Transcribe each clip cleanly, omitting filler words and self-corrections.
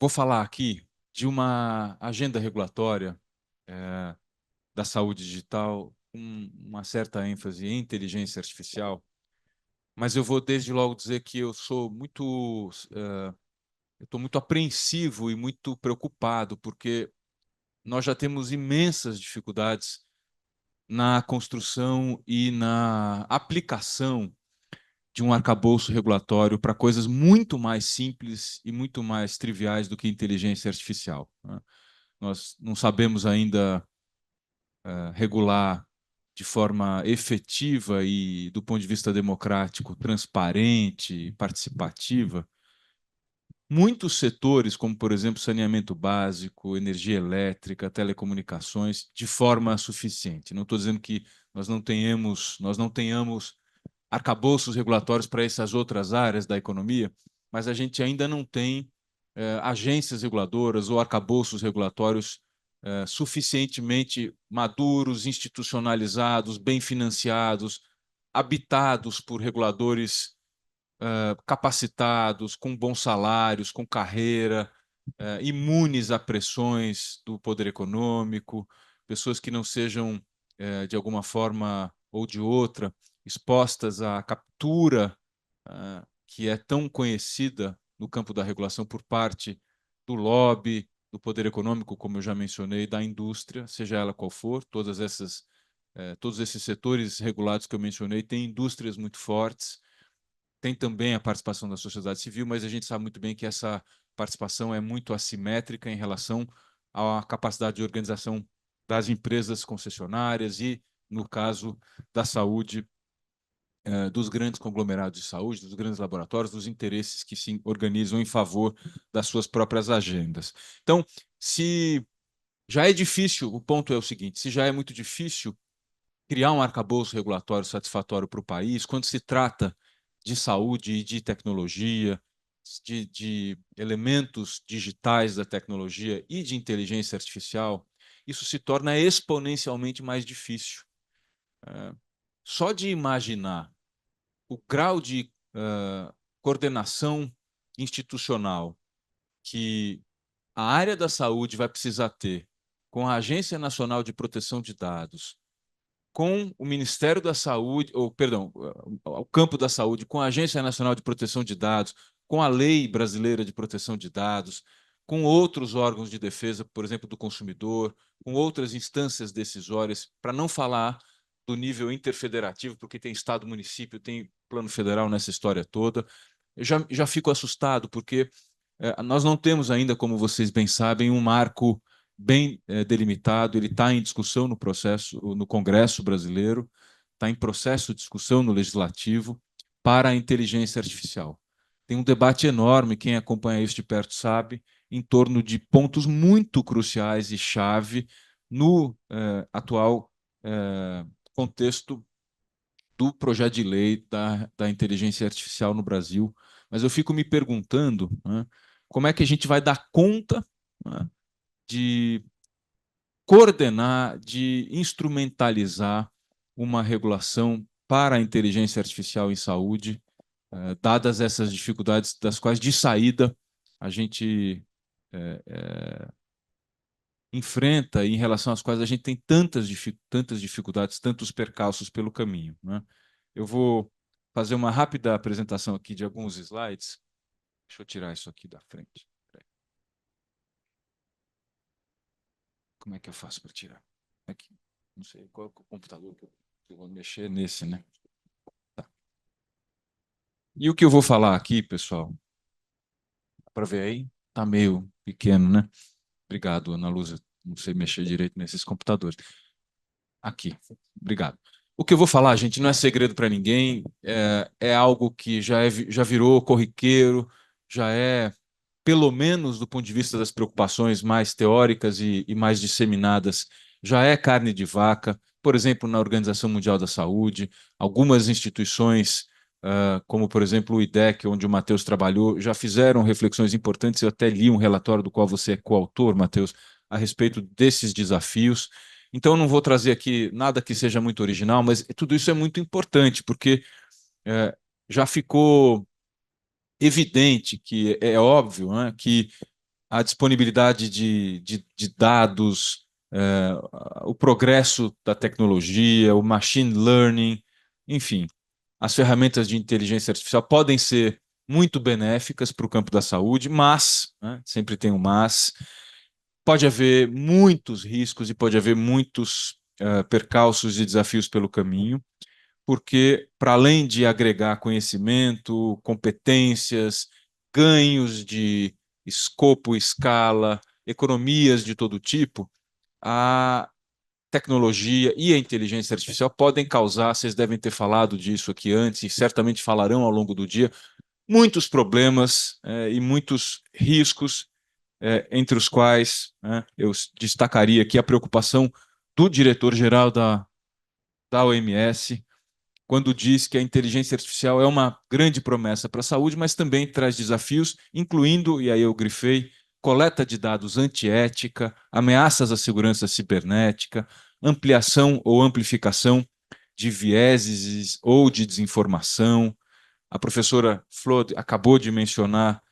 Vou falar aqui de uma agenda regulatória da saúde digital com uma certa ênfase em inteligência artificial, mas eu vou desde logo dizer que eu estou muito apreensivo e muito preocupado, porque nós já temos imensas dificuldades na construção e na aplicação de um arcabouço regulatório para coisas muito mais simples e muito mais triviais do que inteligência artificial, né? Nós não sabemos ainda regular de forma efetiva e, do ponto de vista democrático, transparente, participativa, muitos setores, como, por exemplo, saneamento básico, energia elétrica, telecomunicações, de forma suficiente. Não estou dizendo que nós não tenhamos arcabouços regulatórios para essas outras áreas da economia, mas a gente ainda não tem agências reguladoras ou arcabouços regulatórios suficientemente maduros, institucionalizados, bem financiados, habitados por reguladores capacitados, com bons salários, com carreira, imunes a pressões do poder econômico, pessoas que não sejam, de alguma forma ou de outra, expostas à captura que é tão conhecida no campo da regulação por parte do lobby, do poder econômico, como eu já mencionei, da indústria, seja ela qual for, todos esses setores regulados que eu mencionei têm indústrias muito fortes, tem também a participação da sociedade civil, mas a gente sabe muito bem que essa participação é muito assimétrica em relação à capacidade de organização das empresas concessionárias e, no caso da saúde, dos grandes conglomerados de saúde, dos grandes laboratórios, dos interesses que se organizam em favor das suas próprias agendas. Então, se já é difícil, o ponto é o seguinte, se já é muito difícil criar um arcabouço regulatório satisfatório para o país, quando se trata de saúde e de tecnologia, de elementos digitais da tecnologia e de inteligência artificial, isso se torna exponencialmente mais difícil. Só de imaginar o grau de coordenação institucional que a área da saúde vai precisar ter com a Agência Nacional de Proteção de Dados, com o Ministério da Saúde, ou, perdão, o campo da saúde, com a Agência Nacional de Proteção de Dados, com a Lei Brasileira de Proteção de Dados, com outros órgãos de defesa, por exemplo, do consumidor, com outras instâncias decisórias, para não falar do nível interfederativo, porque tem Estado, município, tem plano federal nessa história toda. Eu já fico assustado, porque nós não temos ainda, como vocês bem sabem, um marco bem delimitado, ele está em discussão no processo, no Congresso brasileiro, está em processo de discussão no Legislativo para a inteligência artificial. Tem um debate enorme, quem acompanha isso de perto sabe, em torno de pontos muito cruciais e chave no atual contexto do projeto de lei da inteligência artificial no Brasil. Mas eu fico me perguntando, né, como é que a gente vai dar conta, né, de coordenar, de instrumentalizar uma regulação para a inteligência artificial em saúde, dadas essas dificuldades, das quais de saída a gente enfrenta e em relação às quais a gente tem tantas dificuldades, tantos percalços pelo caminho, né? Eu vou fazer uma rápida apresentação aqui de alguns slides. Deixa eu tirar isso aqui da frente. Como é que eu faço para tirar? Aqui. Não sei qual é o computador que eu vou mexer nesse, né? Tá. E o que eu vou falar aqui, pessoal, para ver aí, tá meio pequeno, né? Obrigado, Ana Lúcia. Não sei mexer direito nesses computadores. Aqui, obrigado. O que eu vou falar, gente, não é segredo para ninguém, é algo que já virou corriqueiro, já é, pelo menos do ponto de vista das preocupações mais teóricas e mais disseminadas, já é carne de vaca. Por exemplo, na Organização Mundial da Saúde, algumas instituições, como por exemplo o IDEC, onde o Matheus trabalhou, já fizeram reflexões importantes. Eu até li um relatório do qual você é coautor, Matheus, a respeito desses desafios. Então, eu não vou trazer aqui nada que seja muito original, mas tudo isso é muito importante, porque é, já ficou evidente que é óbvio, né, que a disponibilidade de dados, o progresso da tecnologia, o machine learning, enfim, as ferramentas de inteligência artificial podem ser muito benéficas para o campo da saúde, mas, né, sempre tem um mas, pode haver muitos riscos e pode haver muitos percalços e desafios pelo caminho, porque, para além de agregar conhecimento, competências, ganhos de escopo, escala, economias de todo tipo, a tecnologia e a inteligência artificial podem causar, vocês devem ter falado disso aqui antes e certamente falarão ao longo do dia, muitos problemas e muitos riscos, entre os quais eu destacaria aqui a preocupação do diretor-geral da OMS, quando diz que a inteligência artificial é uma grande promessa para a saúde, mas também traz desafios, incluindo, e aí eu grifei, coleta de dados antiética, ameaças à segurança cibernética, ampliação ou amplificação de vieses ou de desinformação. A professora Flor acabou de mencionar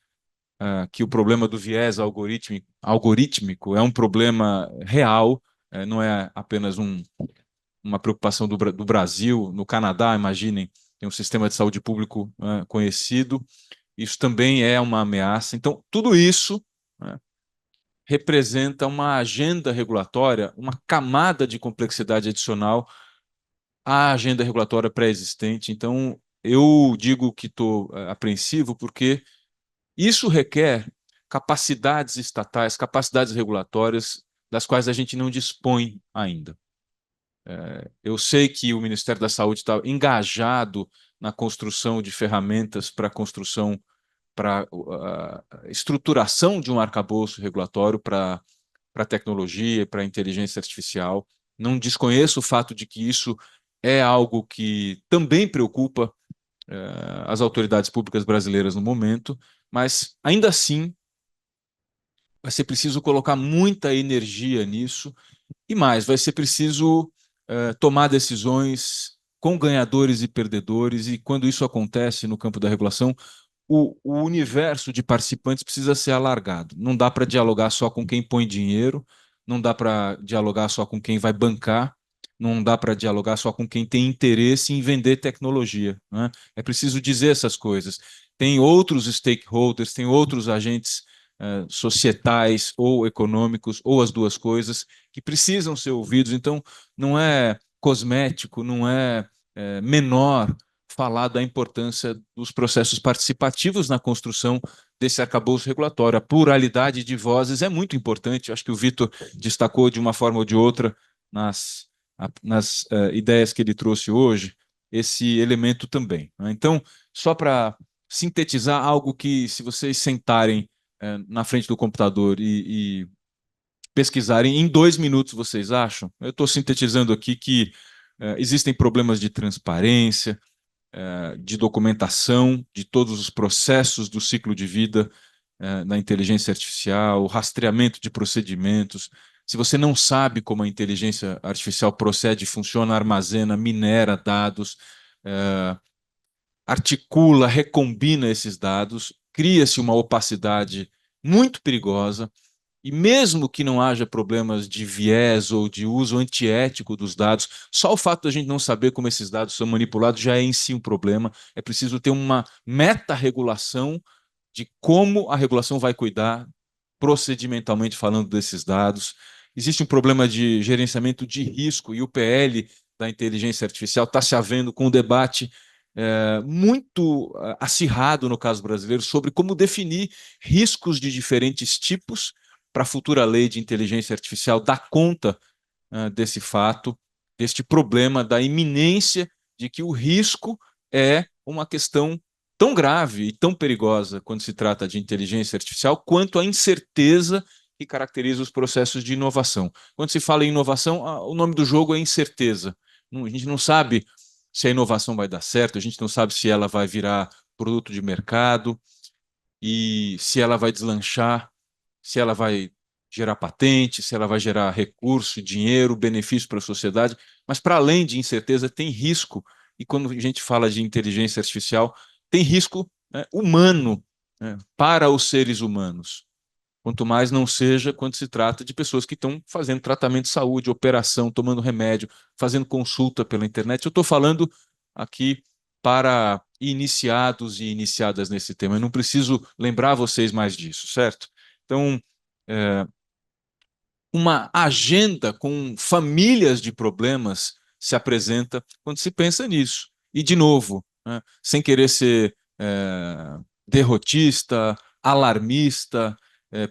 que o problema do viés algorítmico é um problema real, não é apenas uma preocupação do Brasil. No Canadá, imaginem, tem um sistema de saúde público conhecido, isso também é uma ameaça. Então, tudo isso representa uma agenda regulatória, uma camada de complexidade adicional à agenda regulatória pré-existente. Então, eu digo que estou apreensivo porque isso requer capacidades estatais, capacidades regulatórias, das quais a gente não dispõe ainda. Eu sei que o Ministério da Saúde está engajado na construção de ferramentas para a construção, para a estruturação de um arcabouço regulatório para a tecnologia, para a inteligência artificial. Não desconheço o fato de que isso é algo que também preocupa as autoridades públicas brasileiras no momento, mas ainda assim vai ser preciso colocar muita energia nisso e mais, vai ser preciso tomar decisões com ganhadores e perdedores, e quando isso acontece no campo da regulação, o universo de participantes precisa ser alargado. Não dá para dialogar só com quem põe dinheiro, não dá para dialogar só com quem vai bancar, não dá para dialogar só com quem tem interesse em vender tecnologia, né? É preciso dizer essas coisas. Tem outros stakeholders, tem outros agentes societais ou econômicos, ou as duas coisas, que precisam ser ouvidos. Então, não é cosmético, não é menor falar da importância dos processos participativos na construção desse arcabouço regulatório. A pluralidade de vozes é muito importante. Eu acho que o Vitor destacou de uma forma ou de outra nas ideias que ele trouxe hoje, esse elemento também, né? Então, só para sintetizar algo que, se vocês sentarem na frente do computador e pesquisarem, em 2 minutos vocês acham? Eu estou sintetizando aqui que existem problemas de transparência, de documentação de todos os processos do ciclo de vida da inteligência artificial, rastreamento de procedimentos. Se você não sabe como a inteligência artificial procede, funciona, armazena, minera dados, articula, recombina esses dados, cria-se uma opacidade muito perigosa. E mesmo que não haja problemas de viés ou de uso antiético dos dados, só o fato de a gente não saber como esses dados são manipulados já é em si um problema. É preciso ter uma meta-regulação de como a regulação vai cuidar, procedimentalmente falando, desses dados. Existe um problema de gerenciamento de risco, e o PL da inteligência artificial está se havendo com um debate muito acirrado no caso brasileiro sobre como definir riscos de diferentes tipos para a futura lei de inteligência artificial dar conta desse fato, deste problema da iminência de que o risco é uma questão tão grave e tão perigosa quando se trata de inteligência artificial, quanto a incerteza que caracteriza os processos de inovação. Quando se fala em inovação, o nome do jogo é incerteza. A gente não sabe se a inovação vai dar certo, a gente não sabe se ela vai virar produto de mercado e se ela vai deslanchar, se ela vai gerar patente, se ela vai gerar recurso, dinheiro, benefício para a sociedade. Mas, para além de incerteza, tem risco. E quando a gente fala de inteligência artificial, tem risco, né, humano, né, para os seres humanos. Quanto mais não seja quando se trata de pessoas que estão fazendo tratamento de saúde, operação, tomando remédio, fazendo consulta pela internet. Eu estou falando aqui para iniciados e iniciadas nesse tema. Eu não preciso lembrar vocês mais disso, certo? Então, é, uma agenda com famílias de problemas se apresenta quando se pensa nisso. E, de novo, né, sem querer ser derrotista, alarmista,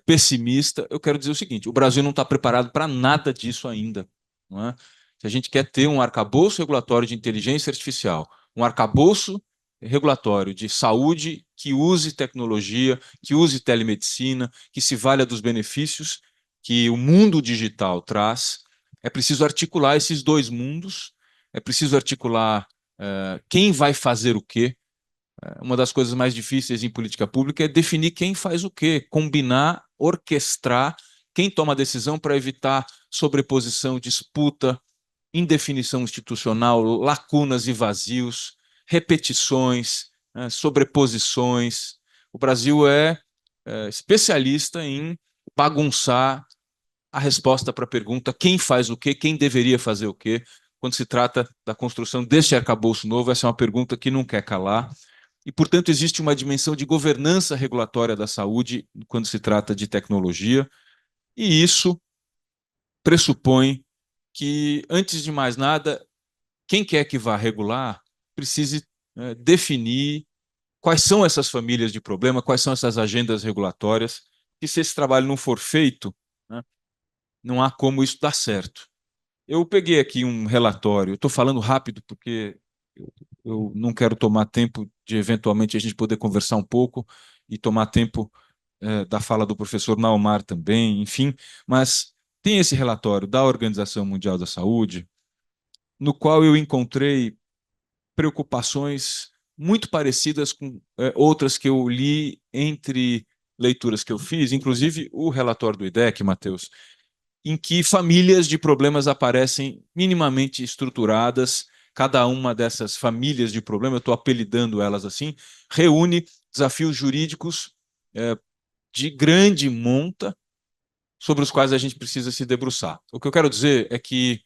pessimista, eu quero dizer o seguinte: o Brasil não está preparado para nada disso ainda. Não é? Se a gente quer ter um arcabouço regulatório de inteligência artificial, um arcabouço regulatório de saúde que use tecnologia, que use telemedicina, que se valha dos benefícios que o mundo digital traz, é preciso articular esses dois mundos, é preciso articular quem vai fazer o quê. Uma das coisas mais difíceis em política pública é definir quem faz o quê, combinar, orquestrar quem toma a decisão para evitar sobreposição, disputa, indefinição institucional, lacunas e vazios, repetições, sobreposições. O Brasil é especialista em bagunçar a resposta para a pergunta quem faz o quê, quem deveria fazer o quê. Quando se trata da construção deste arcabouço novo, essa é uma pergunta que não quer calar. E, portanto, existe uma dimensão de governança regulatória da saúde quando se trata de tecnologia, e isso pressupõe que, antes de mais nada, quem quer que vá regular precise definir quais são essas famílias de problema, quais são essas agendas regulatórias, e se esse trabalho não for feito, né, não há como isso dar certo. Eu peguei aqui um relatório, estou falando rápido porque eu não quero tomar tempo de eventualmente a gente poder conversar um pouco e tomar tempo da fala do professor Naumar também, enfim, mas tem esse relatório da Organização Mundial da Saúde, no qual eu encontrei preocupações muito parecidas com outras que eu li entre leituras que eu fiz, inclusive o relatório do IDEC, Matheus, em que famílias de problemas aparecem minimamente estruturadas. Cada uma dessas famílias de problemas, eu estou apelidando elas assim, reúne desafios jurídicos de grande monta sobre os quais a gente precisa se debruçar. O que eu quero dizer é que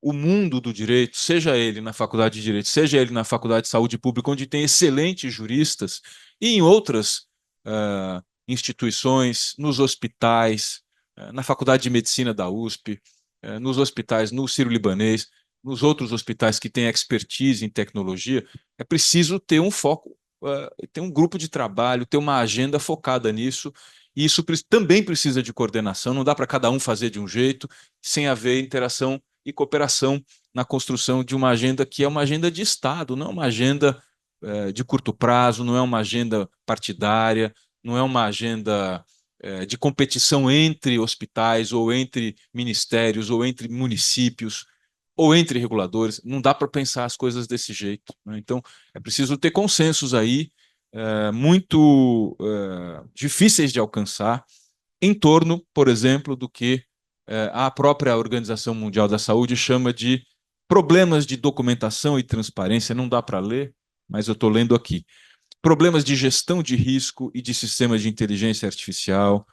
o mundo do direito, seja ele na faculdade de direito, seja ele na faculdade de saúde pública, onde tem excelentes juristas, e em outras instituições, nos hospitais, na faculdade de medicina da USP, nos hospitais no Sírio-Libanês, nos outros hospitais que têm expertise em tecnologia, é preciso ter um foco, ter um grupo de trabalho, ter uma agenda focada nisso, e isso também precisa de coordenação, não dá para cada um fazer de um jeito, sem haver interação e cooperação na construção de uma agenda que é uma agenda de Estado, não é uma agenda de curto prazo, não é uma agenda partidária, não é uma agenda de competição entre hospitais, ou entre ministérios, ou entre municípios, ou entre reguladores. Não dá para pensar as coisas desse jeito, né? Então, é preciso ter consensos aí muito difíceis de alcançar em torno, por exemplo, do que a própria Organização Mundial da Saúde chama de problemas de documentação e transparência. Não dá para ler, mas eu estou lendo aqui. Problemas de gestão de risco e de sistemas de inteligência artificial,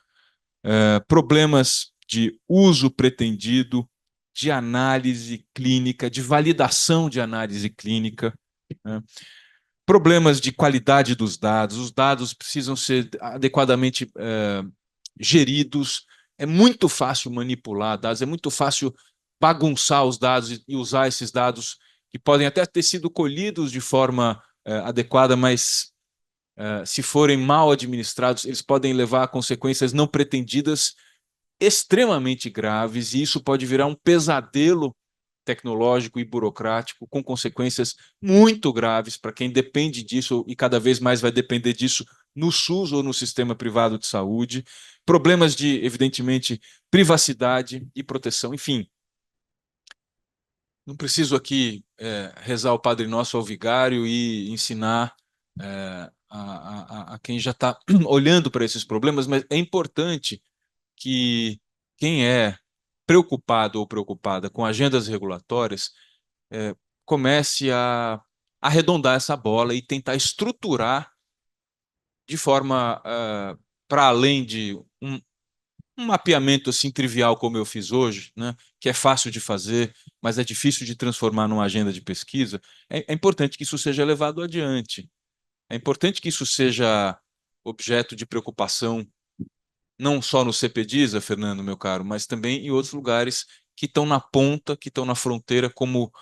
problemas de uso pretendido, de análise clínica, de validação de análise clínica, né? Problemas de qualidade dos dados, os dados precisam ser adequadamente geridos, é muito fácil manipular dados, é muito fácil bagunçar os dados e usar esses dados que podem até ter sido colhidos de forma adequada, mas se forem mal administrados, eles podem levar a consequências não pretendidas extremamente graves, e isso pode virar um pesadelo tecnológico e burocrático, com consequências muito graves para quem depende disso e cada vez mais vai depender disso no SUS ou no sistema privado de saúde. Problemas de, evidentemente, privacidade e proteção, enfim. Não preciso aqui rezar o Padre Nosso ao vigário e ensinar a quem já está olhando para esses problemas, mas é importante que quem é preocupado ou preocupada com agendas regulatórias é, comece a arredondar essa bola e tentar estruturar de forma para além de um mapeamento assim trivial como eu fiz hoje, né, que é fácil de fazer, mas é difícil de transformar numa agenda de pesquisa, é importante que isso seja levado adiante. É importante que isso seja objeto de preocupação, não só no CPDISA, Fernando, meu caro, mas também em outros lugares que estão na ponta, que estão na fronteira, como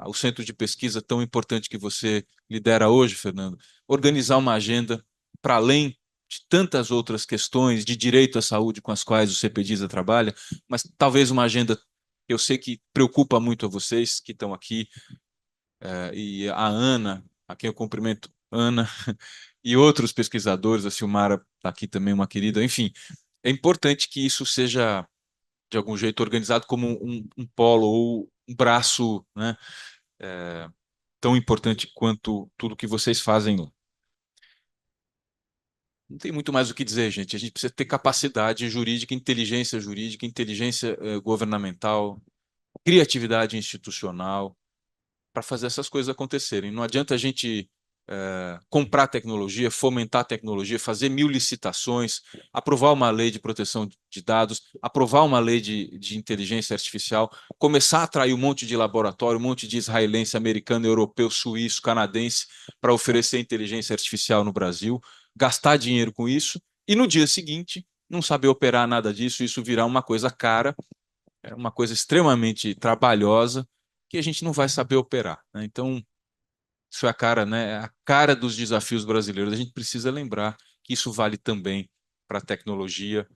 o centro de pesquisa tão importante que você lidera hoje, Fernando. Organizar uma agenda para além de tantas outras questões de direito à saúde com as quais o CPDISA trabalha, mas talvez uma agenda que eu sei que preocupa muito a vocês que estão aqui, e a Ana, a quem eu cumprimento, Ana, e outros pesquisadores, a Silmara está aqui também, uma querida, enfim, é importante que isso seja, de algum jeito, organizado como um polo ou um braço, né, tão importante quanto tudo que vocês fazem lá. Não tem muito mais o que dizer, gente. A gente precisa ter capacidade jurídica, inteligência governamental, criatividade institucional, para fazer essas coisas acontecerem. Não adianta a gente comprar tecnologia, fomentar tecnologia, fazer 1000 licitações, aprovar uma lei de proteção de dados, aprovar uma lei de inteligência artificial, começar a atrair um monte de laboratório, um monte de israelense, americano, europeu, suíço, canadense, para oferecer inteligência artificial no Brasil, gastar dinheiro com isso e no dia seguinte não saber operar nada disso, isso virar uma coisa cara, uma coisa extremamente trabalhosa que a gente não vai saber operar, né? Então, isso é a cara, né? A cara dos desafios brasileiros. A gente precisa lembrar que isso vale também para a tecnologia,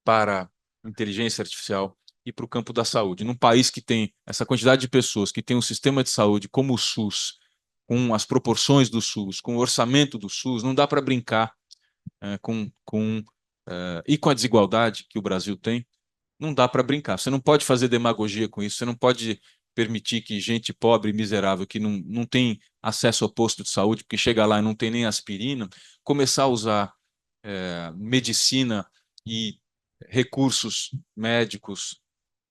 para a inteligência artificial e para o campo da saúde. Num país que tem essa quantidade de pessoas, que tem um sistema de saúde como o SUS, com as proporções do SUS, com o orçamento do SUS, não dá para brincar e com a desigualdade que o Brasil tem, não dá para brincar. Você não pode fazer demagogia com isso, você não pode permitir que gente pobre e miserável que não tem acesso ao posto de saúde, porque chega lá e não tem nem aspirina, começar a usar medicina e recursos médicos,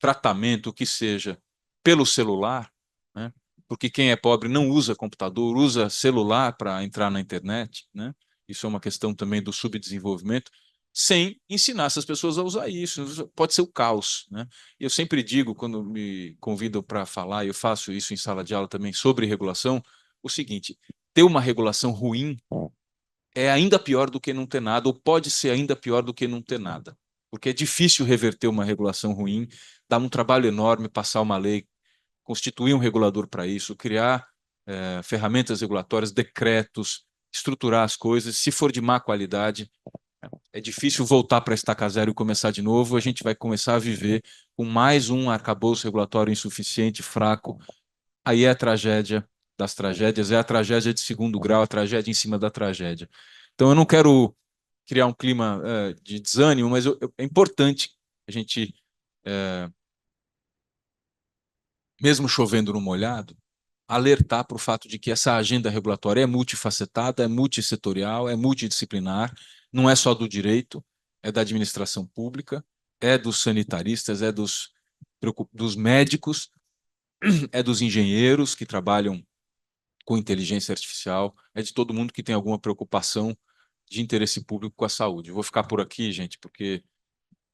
tratamento, o que seja, pelo celular, né? Porque quem é pobre não usa computador, usa celular para entrar na internet, né? Isso é uma questão também do subdesenvolvimento, sem ensinar essas pessoas a usar isso. Isso pode ser o caos, né? Eu sempre digo, quando me convidam para falar, e eu faço isso em sala de aula também, sobre regulação, o seguinte: ter uma regulação ruim é ainda pior do que não ter nada, ou pode ser ainda pior do que não ter nada. Porque é difícil reverter uma regulação ruim, dá um trabalho enorme passar uma lei, constituir um regulador para isso, criar ferramentas regulatórias, decretos, estruturar as coisas. Se for de má qualidade, é difícil voltar para a estaca zero e começar de novo. A gente vai começar a viver com mais um arcabouço regulatório insuficiente, fraco. Aí é a tragédia das tragédias, é a tragédia de segundo grau, a tragédia em cima da tragédia. Então, eu não quero criar um clima de desânimo, mas é importante a gente, mesmo chovendo no molhado, alertar para o fato de que essa agenda regulatória é multifacetada, é multissetorial, é multidisciplinar, não é só do direito, é da administração pública, é dos sanitaristas, é dos médicos, é dos engenheiros que trabalham com inteligência artificial, é de todo mundo que tem alguma preocupação de interesse público com a saúde. Eu vou ficar por aqui, gente, porque,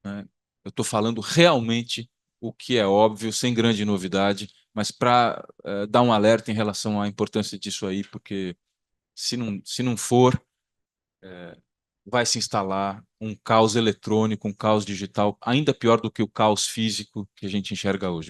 né, eu estou falando realmente o que é óbvio, sem grande novidade, mas para dar um alerta em relação à importância disso aí, porque se não for, vai se instalar um caos eletrônico, um caos digital, ainda pior do que o caos físico que a gente enxerga hoje.